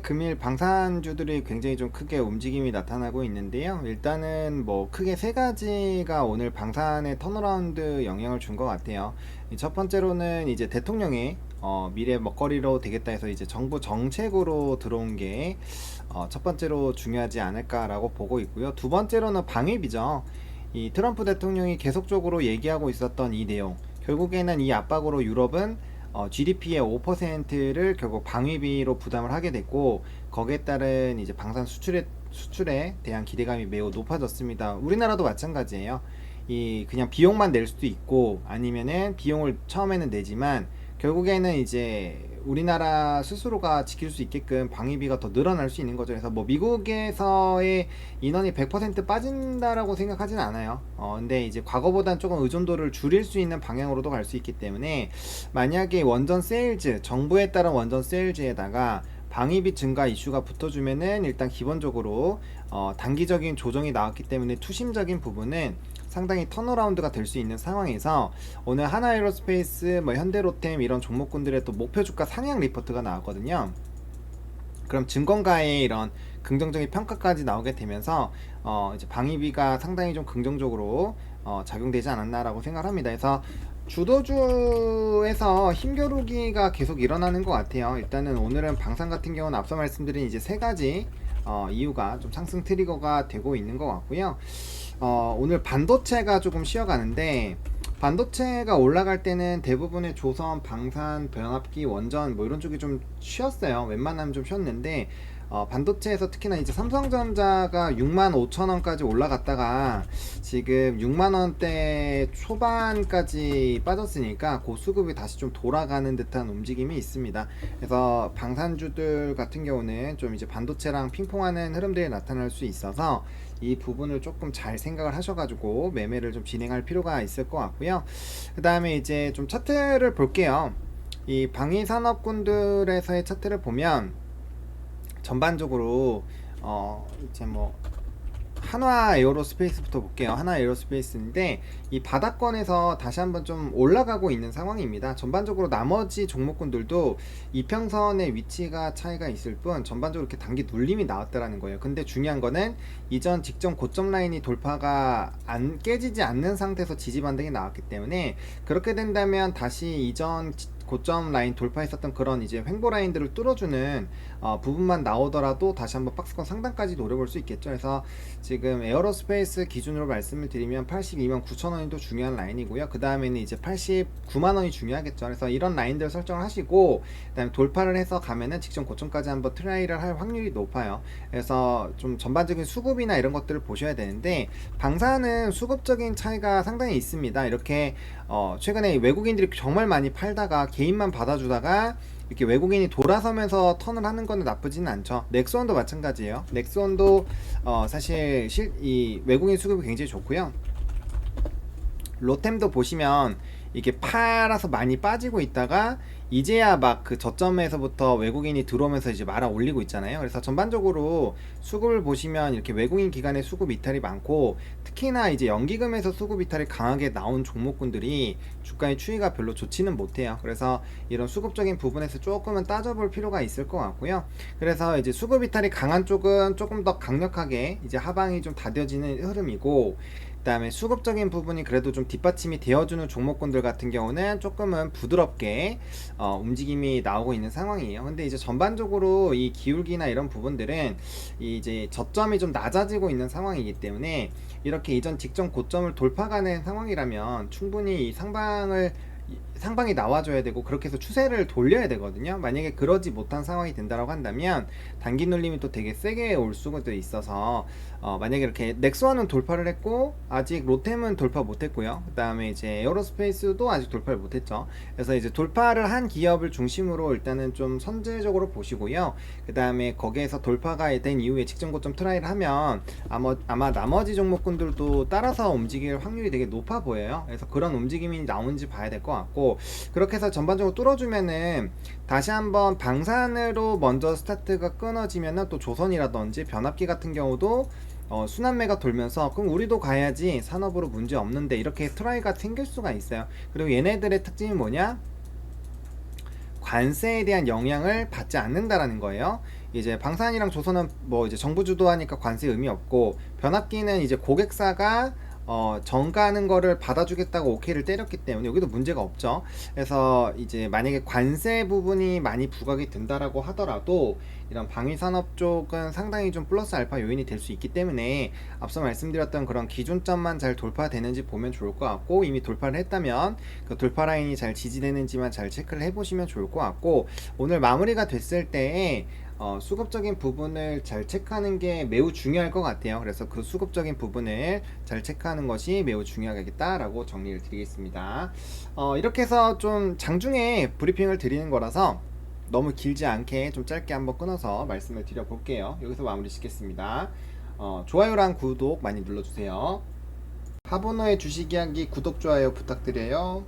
금일 방산주들이 굉장히 좀 크게 움직임이 나타나고 있는데요. 일단은 뭐 크게 세 가지가 오늘 방산의 턴어라운드 영향을 준 것 같아요. 첫 번째로는 이제 대통령이 미래 먹거리로 되겠다 해서 이제 정부 정책으로 들어온 게 첫 번째로 중요하지 않을까라고 보고 있고요. 두 번째로는 방위비죠. 이 트럼프 대통령이 계속적으로 얘기하고 있었던 이 내용, 결국에는 이 압박으로 유럽은 GDP의 5%를 결국 방위비로 부담을 하게 됐고, 거기에 따른 이제 방산 수출에 대한 기대감이 매우 높아졌습니다. 우리나라도 마찬가지예요. 이 그냥 비용만 낼 수도 있고, 아니면은 비용을 처음에는 내지만 결국에는 이제 우리나라 스스로가 지킬 수 있게끔 방위비가 더 늘어날 수 있는 거죠. 그래서 뭐 미국에서의 인원이 100% 빠진다라고 생각하진 않아요. 근데 이제 과거보단 조금 의존도를 줄일 수 있는 방향으로도 갈 수 있기 때문에, 만약에 원전 세일즈, 정부에 따른 원전 세일즈에다가 방위비 증가 이슈가 붙어주면은 일단 기본적으로 단기적인 조정이 나왔기 때문에 투심적인 부분은 상당히 턴어라운드가 될 수 있는 상황에서, 오늘 하나에어로스페이스, 뭐 현대로템 이런 종목군들의 또 목표 주가 상향 리포트가 나왔거든요. 그럼 증권가의 이런 긍정적인 평가까지 나오게 되면서 이제 방위비가 상당히 좀 긍정적으로 작용되지 않았나라고 생각합니다. 그래서 주도주에서 힘겨루기가 계속 일어나는 것 같아요. 일단은 오늘은 방산 같은 경우는 앞서 말씀드린 이제 세 가지 이유가 좀 상승 트리거가 되고 있는 것 같고요. 오늘 반도체가 조금 쉬어가는데, 반도체가 올라갈 때는 대부분의 조선, 방산, 변압기, 원전 뭐 이런 쪽이 좀 쉬었어요. 웬만하면 좀 쉬었는데, 반도체에서 특히나 이제 삼성전자가 65,000원까지 올라갔다가 지금 6만원대 초반까지 빠졌으니까 그 수급이 다시 좀 돌아가는 듯한 움직임이 있습니다. 그래서 방산주들 같은 경우는 좀 이제 반도체랑 핑퐁하는 흐름들이 나타날 수 있어서 이 부분을 조금 잘 생각을 하셔가지고 매매를 좀 진행할 필요가 있을 것 같고요. 그 다음에 이제 좀 차트를 볼게요. 이 방위산업군들에서의 차트를 보면 전반적으로 이제 뭐 한화 에어로스페이스부터 볼게요. 한화 에어로스페이스인데 이 바닥권에서 다시 한번 좀 올라가고 있는 상황입니다. 전반적으로 나머지 종목군들도 이평선의 위치가 차이가 있을 뿐 전반적으로 이렇게 단기 눌림이 나왔다라는 거예요. 근데 중요한 거는 이전 직전 고점 라인이 돌파가 안 깨지지 않는 상태에서 지지 반등이 나왔기 때문에, 그렇게 된다면 다시 이전 고점 라인 돌파했었던 그런 이제 횡보 라인들을 뚫어주는 부분만 나오더라도 다시 한번 박스권 상단까지 노려볼 수 있겠죠. 그래서 지금 에어로스페이스 기준으로 말씀을 드리면 82만 9천원이 또 중요한 라인이고요. 그 다음에는 이제 89만원이 중요하겠죠. 그래서 이런 라인들 설정을 하시고, 그 다음에 돌파를 해서 가면은 직전 고점까지 한번 트라이를 할 확률이 높아요. 그래서 좀 전반적인 수급이나 이런 것들을 보셔야 되는데, 방사는 수급적인 차이가 상당히 있습니다. 이렇게 최근에 외국인들이 정말 많이 팔다가 개인만 받아주다가 이렇게 외국인이 돌아서면서 턴을 하는 건 나쁘지는 않죠. 넥스원도 마찬가지예요. 넥스원도 사실 이 외국인 수급이 굉장히 좋고요. 로템도 보시면 이게 팔아서 많이 빠지고 있다가 이제야 막 그 저점에서부터 외국인이 들어오면서 이제 말아 올리고 있잖아요. 그래서 전반적으로 수급을 보시면 이렇게 외국인 기관의 수급 이탈이 많고, 특히나 이제 연기금에서 수급 이탈이 강하게 나온 종목군들이 주가의 추이가 별로 좋지는 못해요. 그래서 이런 수급적인 부분에서 조금은 따져볼 필요가 있을 것 같고요. 그래서 이제 수급 이탈이 강한 쪽은 조금 더 강력하게 이제 하방이 좀 다뎌지는 흐름이고, 그 다음에 수급적인 부분이 그래도 좀 뒷받침이 되어주는 종목군들 같은 경우는 조금은 부드럽게 움직임이 나오고 있는 상황이에요. 근데 이제 전반적으로 이 기울기나 이런 부분들은 이제 저점이 좀 낮아지고 있는 상황이기 때문에, 이렇게 이전 직전 고점을 돌파가는 상황이라면 충분히 이 상방이 나와줘야 되고, 그렇게 해서 추세를 돌려야 되거든요. 만약에 그러지 못한 상황이 된다고 한다면 단기 눌림이 또 되게 세게 올 수도 있어서, 만약에 이렇게 넥스원은 돌파를 했고 아직 로템은 돌파 못했고요. 그 다음에 이제 에어로스페이스도 아직 돌파를 못했죠. 그래서 이제 돌파를 한 기업을 중심으로 일단은 좀 선제적으로 보시고요. 그 다음에 거기에서 돌파가 된 이후에 직전 고점 트라이를 하면 아마 나머지 종목군들도 따라서 움직일 확률이 되게 높아 보여요. 그래서 그런 움직임이 나오는지 봐야 될 것 같고, 그렇게 해서 전반적으로 뚫어주면은 다시 한번 방산으로 먼저 스타트가 끊어지면은 또 조선이라든지 변압기 같은 경우도 순환매가 돌면서, 그럼 우리도 가야지, 산업으로 문제 없는데, 이렇게 트라이가 생길 수가 있어요. 그리고 얘네들의 특징이 뭐냐? 관세에 대한 영향을 받지 않는다라는 거예요. 이제 방산이랑 조선은 뭐 이제 정부 주도하니까 관세 의미 없고, 변압기는 이제 고객사가 정가하는 거를 받아주겠다고 오케이를 때렸기 때문에 여기도 문제가 없죠. 그래서 이제 만약에 관세 부분이 많이 부각이 된다라고 하더라도 이런 방위산업 쪽은 상당히 좀 플러스 알파 요인이 될 수 있기 때문에 앞서 말씀드렸던 그런 기준점만 잘 돌파되는지 보면 좋을 것 같고, 이미 돌파를 했다면 그 돌파 라인이 잘 지지되는지만 잘 체크를 해보시면 좋을 것 같고, 오늘 마무리가 됐을 때 수급적인 부분을 잘 체크하는 게 매우 중요할 것 같아요. 그래서 그 수급적인 부분을 잘 체크하는 것이 매우 중요하겠다라고 정리를 드리겠습니다. 이렇게 해서 좀 장중에 브리핑을 드리는 거라서 너무 길지 않게 좀 짧게 한번 끊어서 말씀을 드려 볼게요. 여기서 마무리 짓겠습니다. 좋아요랑 구독 많이 눌러주세요. 하버너의 주식 이야기 구독, 좋아요 부탁드려요.